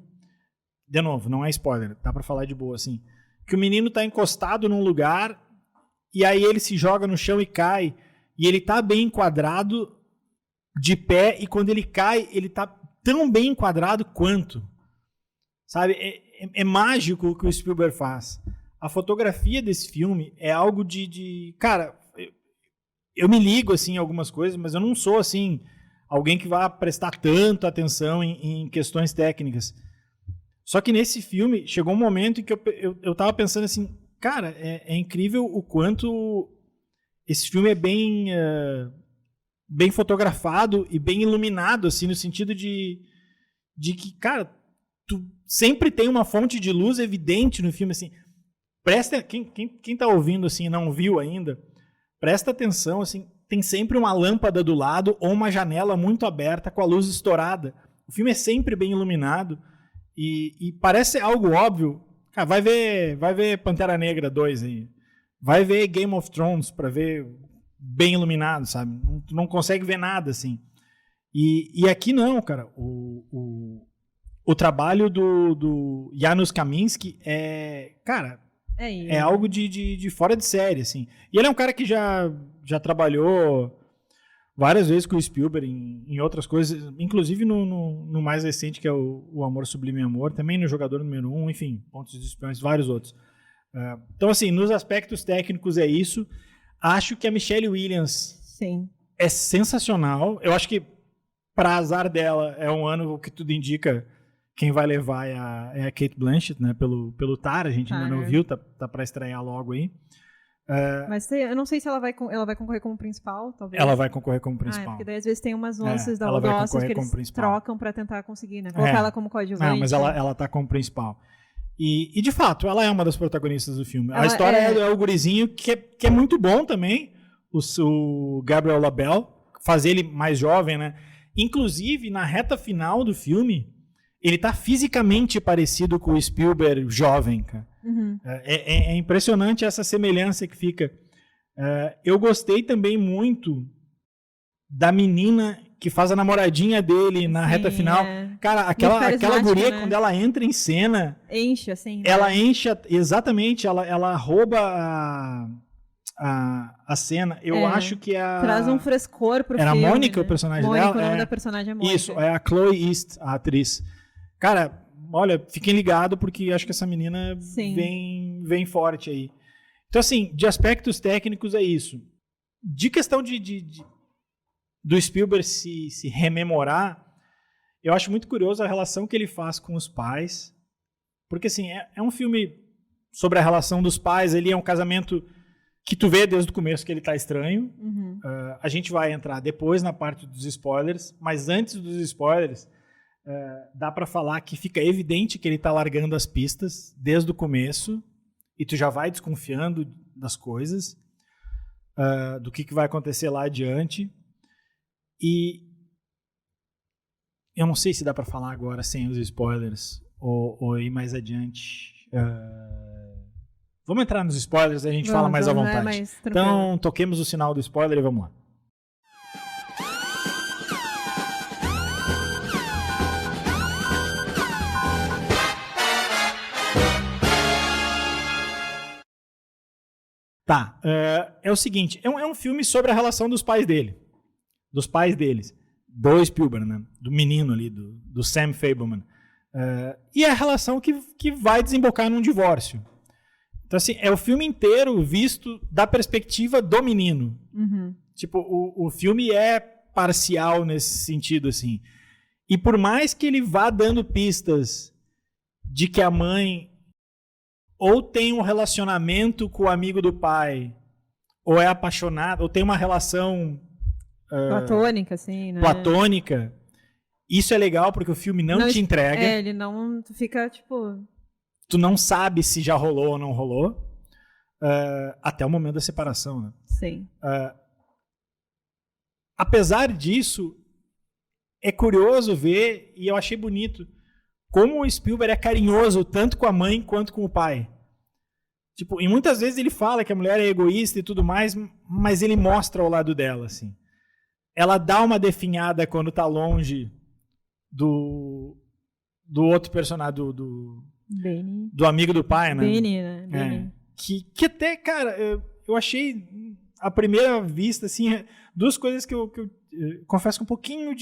Speaker 1: de novo, não é spoiler, dá pra falar de boa, assim, que o menino tá encostado num lugar e aí ele se joga no chão e cai. E ele tá bem enquadrado de pé, e quando ele cai, ele tá tão bem enquadrado quanto. Sabe? É mágico o que o Spielberg faz. A fotografia desse filme é algo cara, eu me ligo, assim, em algumas coisas, mas eu não sou, assim, alguém que vai prestar tanta atenção em questões técnicas. Só que nesse filme, chegou um momento em que eu tava pensando assim, cara, é incrível o quanto... Esse filme é bem fotografado e bem iluminado, assim, no sentido de que, cara, tu sempre tem uma fonte de luz evidente no filme, assim. Quem tá ouvindo, assim, e não viu ainda, presta atenção, assim, tem sempre uma lâmpada do lado ou uma janela muito aberta com a luz estourada. O filme é sempre bem iluminado e parece algo óbvio. Cara, vai ver Pantera Negra 2 aí. Vai ver Game of Thrones pra ver bem iluminado, sabe? Não consegue ver nada, assim. E aqui não, cara. O trabalho do Janusz Kaminski cara, é algo de fora de série, assim. E ele é um cara que já trabalhou várias vezes com o Spielberg em outras coisas, inclusive no mais recente, que é o Amor Sublime Amor, também no Jogador Número 1, enfim, Pontos dos Espiões, vários outros. Então, assim, nos aspectos técnicos é isso. Acho que a Michelle Williams
Speaker 2: Sim.
Speaker 1: é sensacional. Eu acho que, para azar dela, é um ano que tudo indica quem vai levar é a Cate Blanchett, né? Pelo Tar, a gente ainda não viu, tá para estrear logo aí.
Speaker 2: Mas eu não sei se ela vai concorrer como principal, talvez.
Speaker 1: Ela vai concorrer como principal.
Speaker 2: Porque daí às vezes tem umas nuances da
Speaker 1: ela vai
Speaker 2: Oscar
Speaker 1: concorrer
Speaker 2: que
Speaker 1: como
Speaker 2: eles
Speaker 1: principal.
Speaker 2: trocam pra tentar conseguir, né? Colocar ela como coadjuvante.
Speaker 1: Não, mas ela tá como principal. E de fato, ela é uma das protagonistas do filme. A história é o gurizinho, que é muito bom também, o Gabriel Labelle, fazer ele mais jovem, né? Inclusive, na reta final do filme, ele tá fisicamente parecido com o Spielberg jovem, cara.
Speaker 2: Uhum.
Speaker 1: É impressionante essa semelhança que fica. Eu gostei também muito da menina que faz a namoradinha dele na reta final. Cara, aquela guria, né? Quando ela entra em cena...
Speaker 2: Enche, assim.
Speaker 1: Ela enche... Exatamente, ela rouba a cena. Eu acho que
Speaker 2: traz um frescor pro filme.
Speaker 1: Era a Mônica,
Speaker 2: né?
Speaker 1: o personagem
Speaker 2: Mônica,
Speaker 1: dela?
Speaker 2: O nome da personagem é Mônica.
Speaker 1: Isso, é a Chloe East, a atriz. Cara, olha, fiquem ligados, porque acho que essa menina vem forte aí. Então, assim, de aspectos técnicos é isso. De questão do Spielberg se rememorar, eu acho muito curioso a relação que ele faz com os pais. Porque, assim, é um filme sobre a relação dos pais. Ele é um casamento que tu vê desde o começo que ele tá estranho.
Speaker 2: Uhum.
Speaker 1: A gente vai entrar depois na parte dos spoilers, mas antes dos spoilers, dá pra falar que fica evidente que ele tá largando as pistas desde o começo e tu já vai desconfiando das coisas, do que vai acontecer lá adiante. E eu não sei se dá pra falar agora sem os spoilers ou ir mais adiante. Vamos entrar nos spoilers e a gente fala mais à vontade. Então, toquemos o sinal do spoiler e vamos lá. Tá, é o seguinte, é um filme sobre a relação dos pais deles, do Spielberg, né? Do menino ali, do Sam Fableman. E a relação que vai desembocar num divórcio. Então, assim, é o filme inteiro visto da perspectiva do menino.
Speaker 2: Uhum.
Speaker 1: Tipo, o filme é parcial nesse sentido, assim. E por mais que ele vá dando pistas de que a mãe ou tem um relacionamento com o amigo do pai, ou é apaixonada, ou tem uma relação...
Speaker 2: platônica, assim, né?
Speaker 1: Platônica. Isso é legal porque o filme não te entrega.
Speaker 2: Ele não... Tu fica, tipo...
Speaker 1: Tu não sabe se já rolou ou não rolou, até o momento da separação, né?
Speaker 2: Sim.
Speaker 1: Apesar disso, é curioso ver, e eu achei bonito, como o Spielberg é carinhoso tanto com a mãe quanto com o pai. Tipo, e muitas vezes ele fala que a mulher é egoísta e tudo mais, mas ele mostra ao lado dela, assim. Ela dá uma definhada quando tá longe do outro personagem, do amigo do pai, né?
Speaker 2: Benny, né? Benny.
Speaker 1: Que até, cara, eu achei, à primeira vista, assim, duas coisas que eu confesso que um pouquinho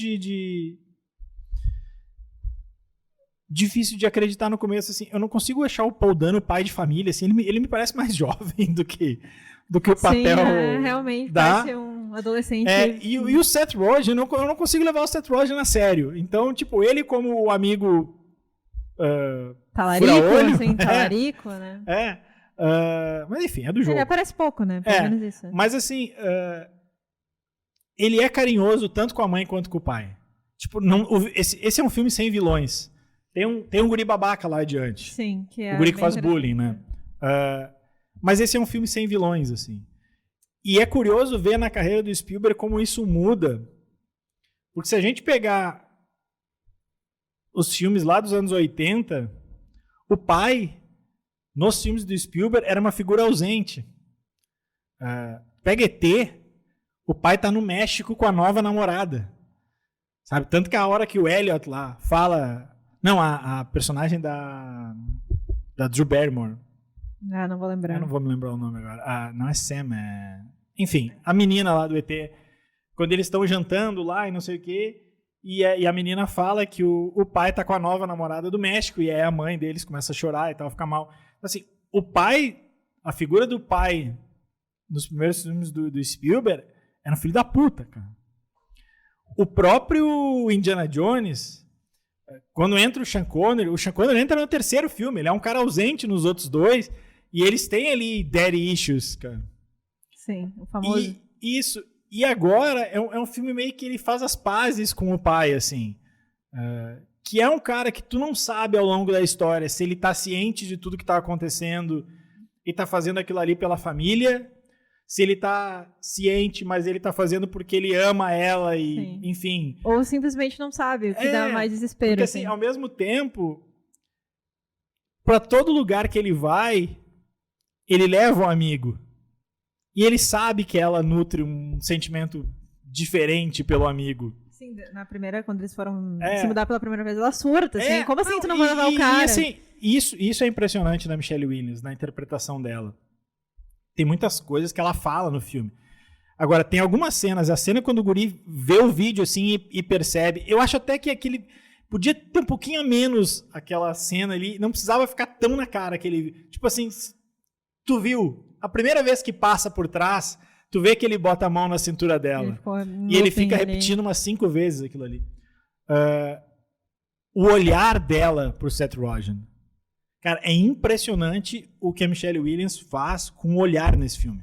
Speaker 1: difícil de acreditar no começo, assim. Eu não consigo achar o Paul Dano pai de família, assim. Ele me parece mais jovem do que o papel.
Speaker 2: Sim, realmente parece um adolescente.
Speaker 1: E o Seth Rogen, eu não consigo levar o Seth Rogen a sério. Então, tipo, ele como o amigo
Speaker 2: talarico, assim, talarico, né?
Speaker 1: Mas enfim, é do jogo.
Speaker 2: Ele aparece pouco, né? Pelo menos isso.
Speaker 1: Mas assim, ele é carinhoso tanto com a mãe quanto com o pai. Tipo, esse é um filme sem vilões. Tem um guri babaca lá adiante.
Speaker 2: Sim, que é
Speaker 1: o guri que faz bullying, né? Mas esse é um filme sem vilões, assim. E é curioso ver na carreira do Spielberg como isso muda. Porque se a gente pegar os filmes lá dos anos 80, o pai, nos filmes do Spielberg, era uma figura ausente. Pega ET, o pai tá no México com a nova namorada. Sabe? Tanto que a hora que o Elliot lá fala... Não, a personagem da Drew Barrymore.
Speaker 2: Não vou lembrar.
Speaker 1: Eu não vou me lembrar o nome agora. Não é Sam, Enfim, a menina lá do ET. Quando eles estão jantando lá e não sei o quê, e a menina fala que o pai tá com a nova namorada do México, e aí a mãe deles começa a chorar e tal, fica mal. Assim, o pai, a figura do pai nos primeiros filmes do Spielberg era um filho da puta, cara. O próprio Indiana Jones, quando entra o Sean Connery entra no terceiro filme, ele é um cara ausente nos outros dois, e eles têm ali daddy issues, cara.
Speaker 2: Sim, o famoso.
Speaker 1: Isso. E agora é um filme meio que ele faz as pazes com o pai, assim. Que é um cara que tu não sabe ao longo da história se ele tá ciente de tudo que tá acontecendo e tá fazendo aquilo ali pela família, se ele tá ciente, mas ele tá fazendo porque ele ama ela e, sim, enfim.
Speaker 2: Ou simplesmente não sabe, o que dá mais desespero.
Speaker 1: Porque, assim, ao mesmo tempo, pra todo lugar que ele vai, ele leva um amigo. E ele sabe que ela nutre um sentimento diferente pelo amigo.
Speaker 2: Sim, na primeira, quando eles foram se mudar pela primeira vez, ela surta, assim. Como assim tu não vai levar o cara?
Speaker 1: E, assim, isso é impressionante na Michelle Williams, na interpretação dela. Tem muitas coisas que ela fala no filme. Agora, tem algumas cenas, a cena quando o guri vê o vídeo, assim, e percebe, eu acho até que aquele... Podia ter um pouquinho a menos aquela cena ali, não precisava ficar tão na cara aquele... Tipo assim, tu viu... A primeira vez que passa por trás, tu vê que ele bota a mão na cintura dela. E ele fica repetindo umas 5 vezes aquilo ali. O olhar dela pro Seth Rogen. Cara, é impressionante o que a Michelle Williams faz com o olhar nesse filme.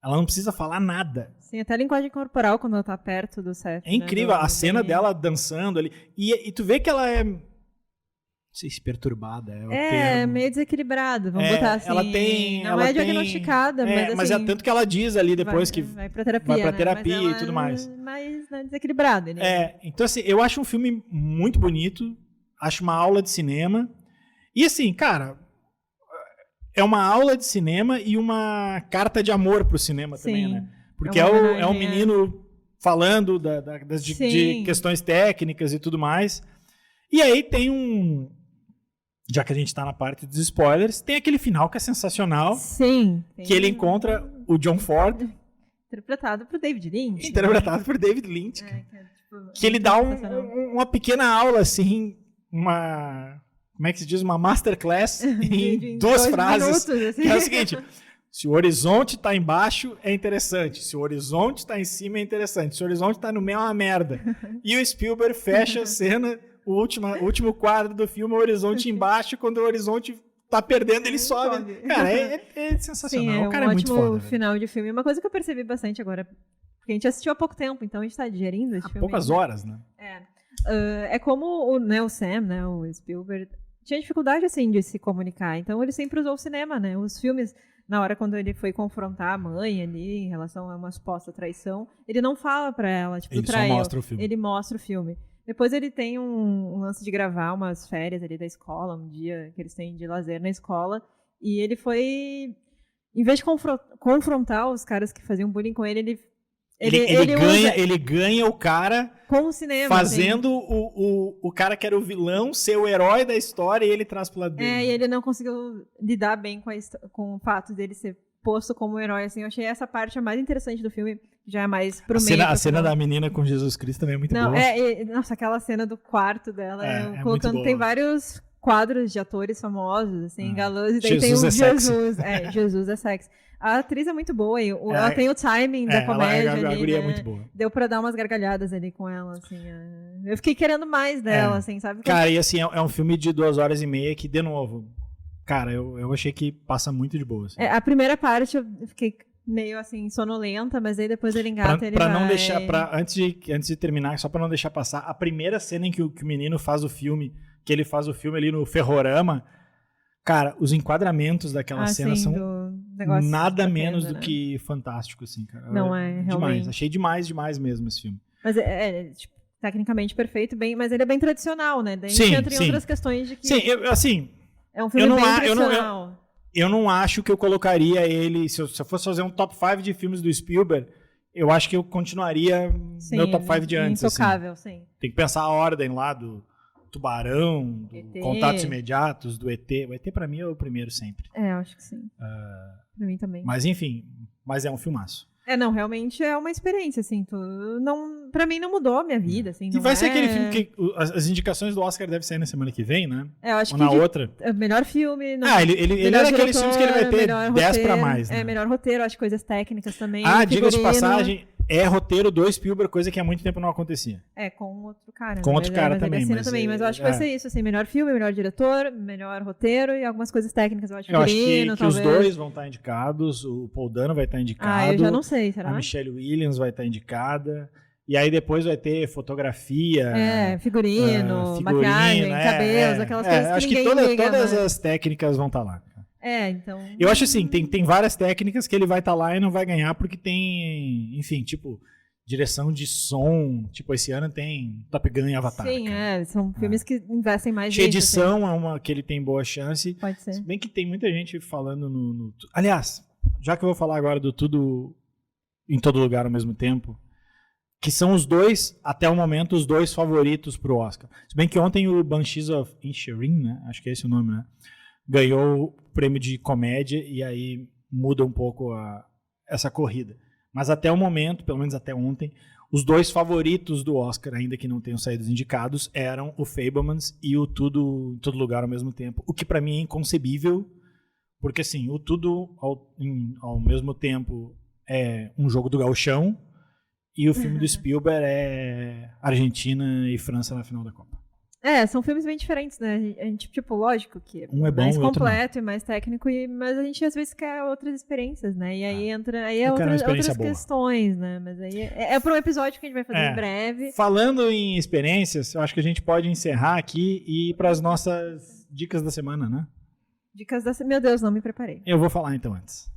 Speaker 1: Ela não precisa falar nada.
Speaker 2: Sim, até a linguagem corporal quando ela tá perto do Seth.
Speaker 1: É incrível, a cena dela dançando ali. E tu vê que ela é... Não sei se perturbada é o termo.
Speaker 2: Meio desequilibrada, vamos botar assim. Não é diagnosticada, mas assim...
Speaker 1: Mas é tanto que ela diz ali depois que
Speaker 2: vai pra terapia,
Speaker 1: e tudo mais.
Speaker 2: Mas não é desequilibrada.
Speaker 1: Então assim, eu acho um filme muito bonito, acho uma aula de cinema. E assim, cara, é uma aula de cinema e uma carta de amor pro cinema também, né? Porque é um menino falando de questões técnicas e tudo mais. E aí tem já que a gente tá na parte dos spoilers, tem aquele final que é sensacional.
Speaker 2: Sim.
Speaker 1: Que ele encontra o John Ford.
Speaker 2: Interpretado por David Lynch.
Speaker 1: Que ele dá uma pequena aula, assim, como é que se diz? Uma masterclass em 2 frases. Minutos, assim. Que é o seguinte: se o horizonte tá embaixo, é interessante. Se o horizonte tá em cima, é interessante. Se o horizonte tá no meio, é uma merda. E o Spielberg fecha a cena... O último quadro do filme é o horizonte embaixo, quando o horizonte tá perdendo, ele sobe. Cara, é sensacional.
Speaker 2: Sim,
Speaker 1: o cara é muito foda.
Speaker 2: Um ótimo final de filme. Uma coisa que eu percebi bastante agora, porque a gente assistiu há pouco tempo, então a gente tá digerindo esse filme.
Speaker 1: Há poucas horas, né?
Speaker 2: É como o Sam, né, o Spielberg, tinha dificuldade, assim, de se comunicar. Então ele sempre usou o cinema, né? Os filmes, na hora quando ele foi confrontar a mãe ali, em relação a uma suposta traição, ele não fala pra ela, tipo,
Speaker 1: ele só mostra o filme.
Speaker 2: Ele mostra o filme. Depois ele tem um lance de gravar umas férias ali da escola, um dia que eles têm de lazer na escola, e ele foi, em vez de confrontar os caras que faziam bullying com ele ele
Speaker 1: ganha o cara
Speaker 2: com o cinema,
Speaker 1: fazendo o cara que era o vilão ser o herói da história, e ele traz pro lado dele.
Speaker 2: E ele não conseguiu lidar bem com o fato dele ser posto como herói, assim. Eu achei essa parte a mais interessante do filme, já é mais pro meio.
Speaker 1: A cena da menina com Jesus Cristo também é muito boa.
Speaker 2: Nossa, aquela cena do quarto dela,
Speaker 1: colocando,
Speaker 2: tem vários quadros de atores famosos, assim, galãs, e daí
Speaker 1: Jesus
Speaker 2: tem o
Speaker 1: Jesus.
Speaker 2: Jesus é sexy. A atriz é muito boa, e ela tem o timing da comédia ali,
Speaker 1: a guria
Speaker 2: né?
Speaker 1: É muito boa.
Speaker 2: Deu pra dar umas gargalhadas ali com ela, assim. Eu fiquei querendo mais dela, assim, sabe?
Speaker 1: Cara, e assim, é um filme de 2h30 que, de novo, cara, eu achei que passa muito de boa. Assim.
Speaker 2: A primeira parte eu fiquei meio assim, sonolenta, mas aí depois ele engata, ele vai...
Speaker 1: Não deixar, antes de terminar, só pra não deixar passar, a primeira cena em que o menino faz o filme, que ele faz o filme ali no Ferrorama, cara, os enquadramentos daquela cena são nada menos do que fantástico, assim, cara.
Speaker 2: Não é, realmente.
Speaker 1: Demais, achei demais mesmo esse filme.
Speaker 2: Mas tipo, tecnicamente perfeito, mas ele é bem tradicional, né? Daí a gente entra em outras questões de que...
Speaker 1: Sim,
Speaker 2: é um filme bem tradicional.
Speaker 1: Eu não acho que eu colocaria ele... Se eu fosse fazer um top 5 de filmes do Spielberg, eu acho que eu continuaria meu top 5 de antes.
Speaker 2: Intocável,
Speaker 1: assim.
Speaker 2: sim.
Speaker 1: Tem que pensar a ordem lá do Tubarão, do Contatos Imediatos, do ET. O ET pra mim é o primeiro sempre.
Speaker 2: Eu acho que sim. Pra mim também.
Speaker 1: Mas enfim, é um filmaço.
Speaker 2: Não, realmente é uma experiência, assim, pra mim não mudou a minha vida, assim.
Speaker 1: E vai ser aquele filme que as indicações do Oscar devem sair na semana que vem, né?
Speaker 2: Eu acho
Speaker 1: ou
Speaker 2: que
Speaker 1: na outra.
Speaker 2: Melhor filme.
Speaker 1: Ele é daqueles filmes que ele vai ter 10 pra mais, né?
Speaker 2: Melhor roteiro, acho que coisas técnicas também.
Speaker 1: Diga-se de passagem, é roteiro do Spielberg, coisa que há muito tempo não acontecia.
Speaker 2: Com outro cara.
Speaker 1: Com outro cara também.
Speaker 2: Mas eu acho que vai ser isso, assim, melhor filme, melhor diretor, melhor roteiro e algumas coisas técnicas. Eu acho
Speaker 1: que os dois vão estar indicados, o Paul Dano vai estar indicado.
Speaker 2: Eu já não sei, será?
Speaker 1: A Michelle Williams vai estar indicada. E aí depois vai ter fotografia.
Speaker 2: Figurino, maquiagem, cabelos, aquelas coisas que
Speaker 1: acho que todas as técnicas vão estar lá.
Speaker 2: Então...
Speaker 1: Eu acho assim, tem várias técnicas que ele vai estar lá e não vai ganhar porque tem, enfim, tipo, direção de som. Tipo, esse ano tem Top Gun e Avatar.
Speaker 2: Sim, são filmes que investem mais
Speaker 1: nisso. Edição assim. É uma que ele tem boa chance.
Speaker 2: Pode ser.
Speaker 1: Se bem que tem muita gente falando no... Aliás, já que eu vou falar agora do Tudo em Todo Lugar ao Mesmo Tempo, que são os dois, até o momento, os dois favoritos pro Oscar. Se bem que ontem o Banshees of Inisherin, né? Acho que é esse o nome, né? Ganhou o prêmio de comédia e aí muda um pouco essa corrida. Mas até o momento, pelo menos até ontem, os dois favoritos do Oscar, ainda que não tenham saído indicados, eram o Fabelmans e o Tudo em Todo Lugar ao Mesmo Tempo. O que pra mim é inconcebível, porque assim, o Tudo ao mesmo tempo é um jogo do gauchão e o filme do Spielberg é Argentina e França na final da Copa.
Speaker 2: São filmes bem diferentes, né? A gente, tipo, lógico que é
Speaker 1: um é bom,
Speaker 2: mais completo e mais técnico, mas a gente às vezes quer outras experiências, né? E aí outras questões, né? Mas aí é para um episódio que a gente vai fazer em breve.
Speaker 1: Falando em experiências, eu acho que a gente pode encerrar aqui e ir para as nossas dicas da semana, né?
Speaker 2: Dicas da semana. Meu Deus, não me preparei.
Speaker 1: Eu vou falar então antes.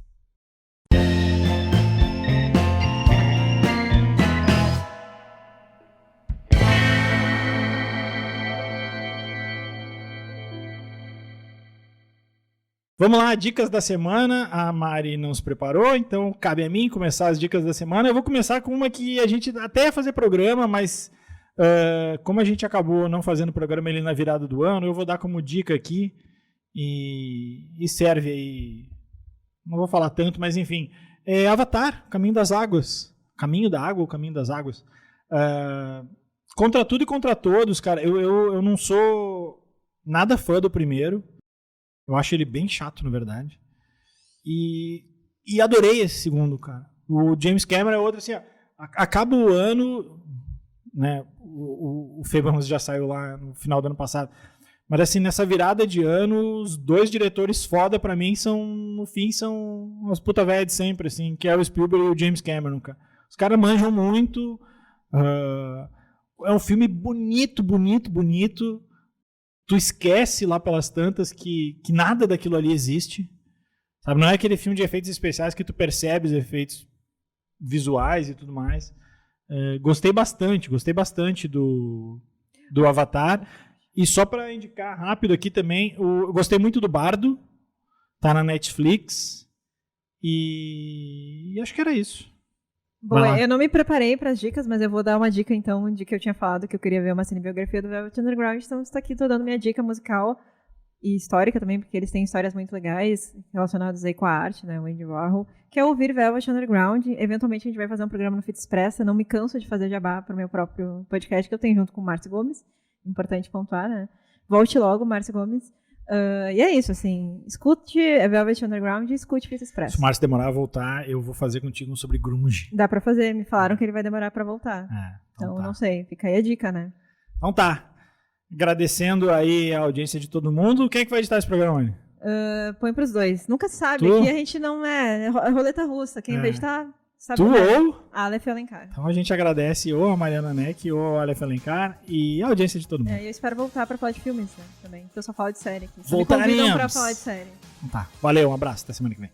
Speaker 1: Vamos lá, dicas da semana. A Mari não se preparou, então cabe a mim começar as dicas da semana. Eu vou começar com uma que a gente até ia fazer programa, mas como a gente acabou não fazendo programa ali na virada do ano, eu vou dar como dica aqui e serve aí. Não vou falar tanto, mas enfim. Avatar, Caminho das Águas. Caminho da Água ou Caminho das Águas. Contra tudo e contra todos, cara. Eu não sou nada fã do primeiro. Eu acho ele bem chato, na verdade. E adorei esse segundo, cara. O James Cameron é outro, assim, acaba o ano, né? O Fabelmans já saiu lá no final do ano passado. Mas, assim, nessa virada de ano, os dois diretores foda pra mim no fim, são umas puta velhas de sempre, assim, que é o Spielberg e o James Cameron, cara. Os caras manjam muito. É um filme bonito, bonito, bonito. Tu esquece lá pelas tantas que nada daquilo ali existe. Sabe? Não é aquele filme de efeitos especiais que tu percebe os efeitos visuais e tudo mais. Gostei bastante do Avatar. E só para indicar rápido aqui também, eu gostei muito do Bardo. Tá na Netflix. E acho que era isso.
Speaker 2: Bom, eu não me preparei para as dicas, mas eu vou dar uma dica, então, de que eu tinha falado que eu queria ver uma cinebiografia do Velvet Underground, então estou aqui, dando minha dica musical e histórica também, porque eles têm histórias muito legais relacionadas aí com a arte, né, o Andy Warhol, que é ouvir Velvet Underground. Eventualmente a gente vai fazer um programa no Fita Expressa, não me canso de fazer jabá para o meu próprio podcast, que eu tenho junto com o Márcio Gomes, importante pontuar, né, volte logo, Márcio Gomes. E é isso, assim, escute Velvet Underground e escute Fita Express.
Speaker 1: Se o Márcio demorar a voltar, eu vou fazer contigo um sobre grunge.
Speaker 2: Dá pra fazer, me falaram que ele vai demorar pra voltar. Então tá. Não sei, fica aí a dica, né?
Speaker 1: Então tá. Agradecendo aí a audiência de todo mundo. Quem é que vai editar esse programa, Anny?
Speaker 2: Põe pros dois. Nunca se sabe,
Speaker 1: tu?
Speaker 2: Aqui a gente não é roleta russa. Quem vai editar... Sabe
Speaker 1: tu ou?
Speaker 2: Aleph Alencar.
Speaker 1: Então a gente agradece ou a Mariana Neck ou a Aleph Alencar e a audiência de todo mundo.
Speaker 2: E eu espero voltar pra falar de filmes, né, também. Porque eu só falo de série aqui.
Speaker 1: Voltaremos.
Speaker 2: Me convidam pra falar de série.
Speaker 1: Então tá. Valeu, um abraço. Até semana que vem.